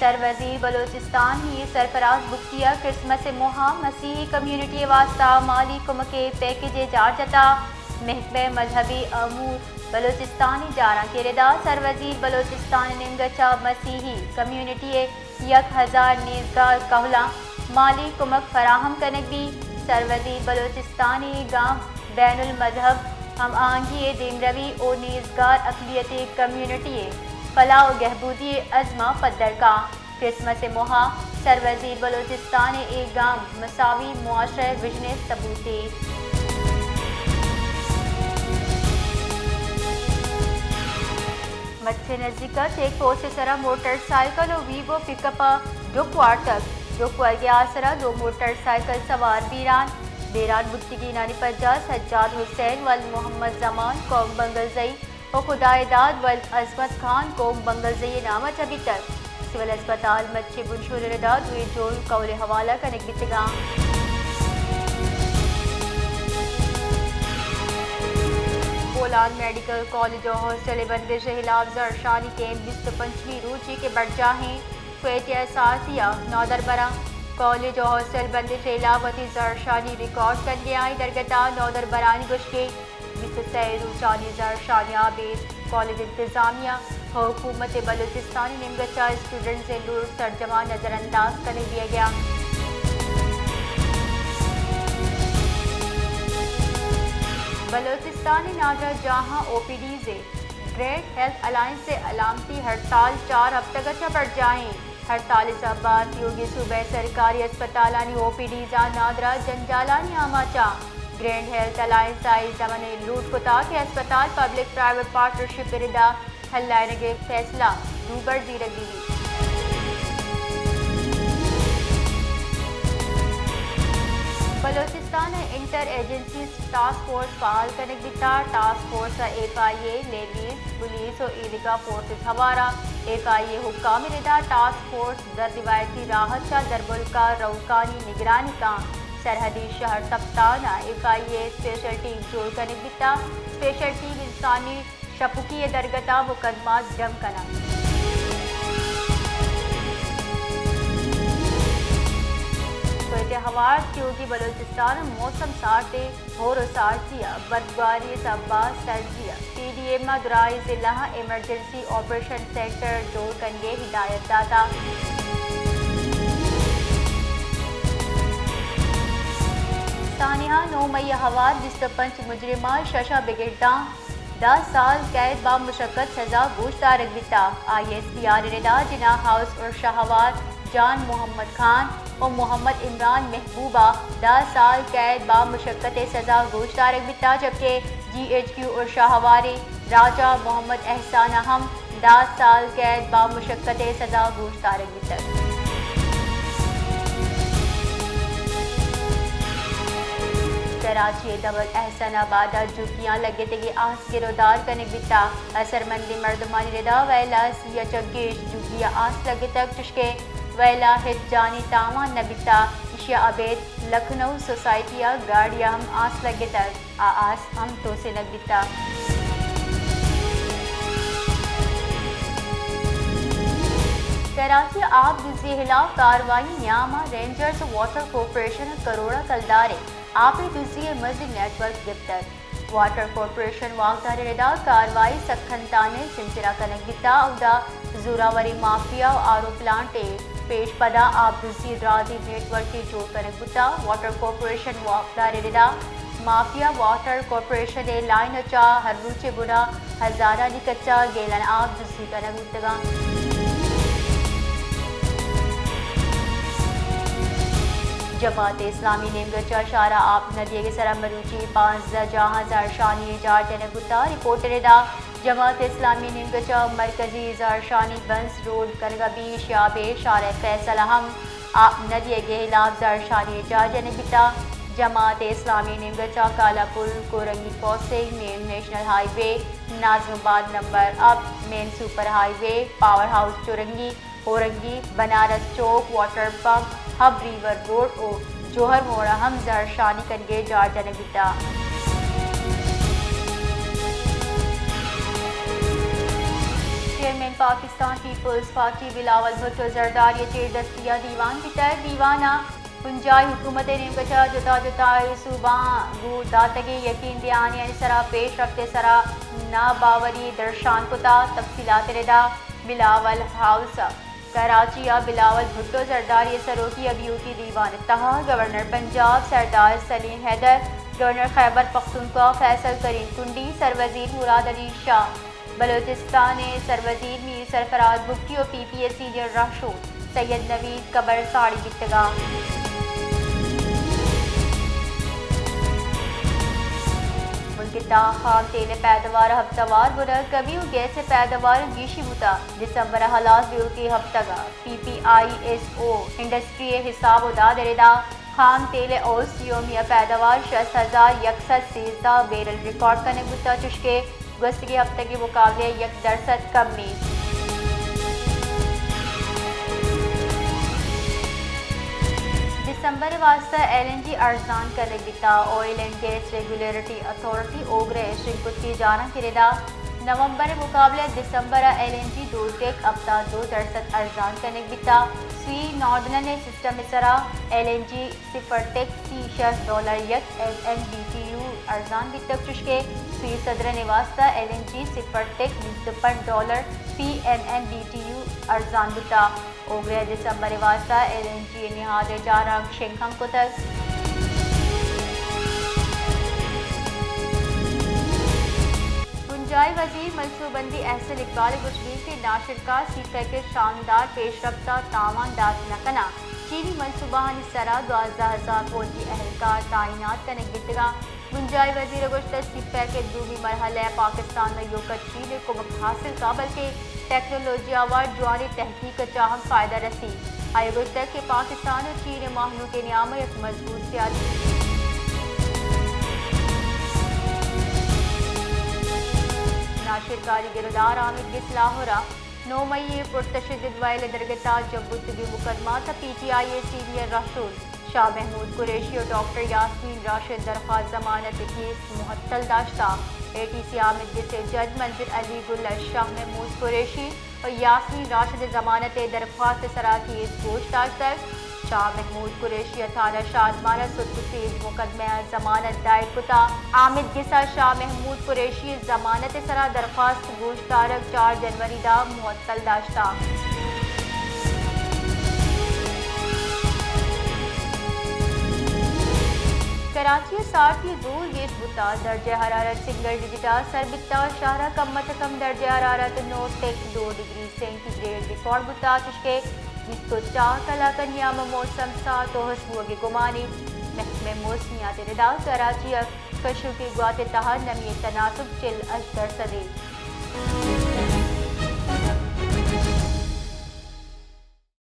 سروزیر بلوچستان ہی سرفراز بختیہ Christmas موہا مسیحی community واسطہ مالی کمک پیکج جارجتا محکمہ مذہبی امور بلوچستانی جارا کے ردا سروزیر بلوچستان نمگچا مسیحی کمیونٹی 1000 نیزگار کہلا مالی کمک فراہم کنک بھی سروزیر بلوچستانی گام بین المذہب ہم آہنگی دیمروی او نیزگار اقلیت کمیونٹی فلاح و بہبودی عظمہ پدر کا کرسمس موہا سروزیر بلوچستان گام مساوی معاشرہ وجن ثبوتی مچھے نزدیکا چیک پوسٹ سرا موٹر سائیکل و ویگو پک اپ ڈوکوار تک ڈوکوار کے آسرا 2 موٹر سائیکل سوار بیران بکتگی 49 سجاد حسین ول محمد زمان قوم بنگلزئی و خدائے داد ول عظمت خان قوم بنگلزئی نامہ ابھی تک سول اسپتال مچھے بنشور ردا دوئے جول قول حوالہ کنک بتگاں بولان میڈیکل کالج و ہاسٹل بندش خلاف زرشانی کیمپ 25ویں روچی کے بڑھ جاہیں کوئٹہ اساسیہ نودر برا کالج و ہاسٹل بندش علاوتی زرشانی ریکارڈ کرنے آئی درگتا نودر برانی گشکے 23 روچانی زرشانی آبید کالج انتظامیہ حکومت بلوچستانی نمگچا اسٹوڈنٹ سے لور ترجمہ نظر انداز کر دیا گیا بلوچستانی ناظر جہاں او پی ڈی سے گریٹ ہیلتھ الائنس سے علامتی ہڑتال 4 ہفتہ گچا بڑھ جائیں ہڑتال سبات یوگی صوبہ سرکاری اسپتالانی او پی ڈی جا نادرہ جنجالانی آماچا گرینڈ ہیلتھ الائنس آئی زمن لوٹ کتا کہ اسپتال پبلک پرائیویٹ پارٹنرشپ ردا ہلائنے کے فیصلہ دوبر زیرک دیوی Balochistan inter agency task force فعال کنک بتا task force F I A ladies police و ایدگاہ فورسز ہوارا ایف آئی اے حکام ردا ٹاسک فورس در روایتی راحت شاہ دربلکا روکانی نگرانی کا سرحدی شہر تپتانا F I A special team جوڑ کنک بتا اسپیشل ٹیم انسانی شپکی درگتا مقدمات جم کنا ہوار کیونکہ بلوچستان موسم سارتے ہور و سارتیا بدگواری سبا سرجیا پی ڈی ایم درائی ضلع ایمرجنسی آپریشن سینٹر جوڑ کنگے ہدایت داتا ثانیہ 9 مئی ہوار 25 مجرمہ ششا بگڑتا 10 سال قید با مشقت سزا گوشت دارک بیتا I S P R Rida Jinnah house اور شہوار جان محمد خان اور محمد عمران محبوبہ 10 سال قید با مشقت سزا گوشت دارک بیتا جبکہ جی ایچ کیو اور شاہواری راجہ محمد احسان اہم 10 سال قید با مشقت سزا گوشت دارک بیتا کراچی دبل احسن آباد جھکیاں لگے تگی آس گرودار کنک بیتا اثر مندی مردمانی ردا ویلا سیا چگیش جھکیا آس لگے تک چشکے ویلا ہت جانی تاوان نبیتا اشیا عبید لکھنؤ سوسائٹیا گاڑیا ہم آس لگے تک آس ہم تو سے لگ بیتا کراچی آب دوسری خلاف کاروائی نیاما رینجرز واٹر کارپوریشن کروڑا کلدارے آپ دوسری مسجد نیٹ ورک گفتر واٹر کارپوریشن واقدار ردا کاروائی سکھنتانے سنچرا کنک بیتا اودا زوراوری مافیا و آرو پلانٹ پیش پدا آپ دوسری درازی نیٹ ورک کی جوڑ کنک بیتا واٹر کارپوریشن واقدار ردا مافیا واٹر کارپوریشن لائن اچا ہر روچے بنا ہزارہ نکچا گیلن آپ دوسری کنک بیتگا جماعت اسلامی نیمگچا شارع آپ ندیے کے سرا مروچی 15 جہاں زرشانی جار جنک بتا رپورٹ ردا جماعت اسلامی نیمگچا مرکزی زرشانی بنس روڈ کنگبی شیابے شارع فیصل اہم آپ ندیے کے خلاف زرشانی جار جنک بتا جماعت اسلامی نیمگچا Kala Pul Korangi crossing main national highway Nazimabad number اب main super highway power house Chowrangi Orangi Banaras Chowk water pump Hub river road او جوہر موڑا ہم زرشانی کنگے جار جنک بیتا چیئرمین پاکستان پیپلز پارٹی بلاول بھٹو زرداری چیر دستیا دیوان کی تر دیوانہ پنجائی حکومت نیمگچا جتا جتائی صوبان گو داتگی یقین دیانی سرا پیش رفتے سرا ناباوری درشان کتا تفصیلات ردا بلاول ہاؤس کراچی بلاول بھٹو زرداری سروکی ابیوتی دیوان تہا گورنر پنجاب سردار سلیم حیدر گورنر خیبر پختونخوا فیصل کریم کنڈی سروزیر مراد علی شاہ بلوچستان سروزیر میر سرفراز بگٹی و پی پی اے سینئر راشد سید نوید قبر ساڑی گتگا ملکتا خام تیل پیداوار ہفتہ وار برا کبھی و گیس پیداوار گیشی بوتا دسمبر حالات بیوتی ہفتہ گا پی پی آئی ایس او انڈسٹری حساب و داد ردا خام تیل اوس یومیہ پیداوار 60,113 بیرل ریکارڈ کرنے بوتا چشکے گزشتہ کے ہفتے کے مقابلے 1% کمی دسمبر واسطہ ایل این جی ارزان کرنے بیتا oil and gas regulatory authority اوگرے شرکت کی جانا کردا نومبر مقابلے دسمبر ایل این جی دو ٹیک ابتا 2% ارزان کرنے بیتا سوی ناردنن سسٹم سرا ایل این جی صفر ٹیک $30 یک L N B T U ارزان بیتا چشکے سوی صدر واسطہ ایل این جی صفر ٹیک $50 فی M N B T U ارزان بیتا اوگرے دسمبر واسطہ ایل این جی نہاد جارانگ شنکھم کو تک پنجائی وزیر منصوبہ بندی احسن اقبال گشبی کے ناشر کا سی پیکج شاندار پیش رفتہ تاوان داد نکنا چینی منصوبہ سرا 12,000 فوجی اہلکار تعینات کرنے گتگا پنجائی وزیر گشت سی پیکج دومی مرحلہ پاکستان میں یوکت چین کو حاصل کا بلکہ ٹیکنالوجی آوار جوانی تحقیق چاہم فائدہ رسی آئے گشتہ کہ پاکستان اور چین ماہنوں کے نیام ایک مضبوط سیاسی ناشر کاری گردار عامد گسلاہورا 9 مئی پرتشدد وائل درگتا جبوتگی مقدمات پی ٹی آئی اے سینئر راشد شاہ محمود قریشی اور ڈاکٹر یاسمین راشد درخواست ضمانت کیس معطل داشتہ اے ٹی سی عامد سے جج منظر علی گل شاہ محمود قریشی اور یاسمین راشد ضمانت درخواست سرا کیس گوشت داشتہ شاہ محمود قریشی تھانہ شادمانہ سدگسیز مقدمہ ضمانت دائر کتا عامد گسا شاہ محمود قریشی ضمانت سرا درخواست گوشت تارک 4 جنوری دا معطل داشتہ کراچی ساٹھی زور گیش بتا درجہ حرارت سنگل ڈیجٹا سربتا شہرہ کم کم درجہ حرارت 9.2 ڈگری سینٹی گریڈ ریکارڈ بتا چشکے 24 کلاک نیام موسم سات و حشبو کے گمانی محکمہ موسمیات ردا کراچی کشو کی گوات تہا نمی تناسب 40%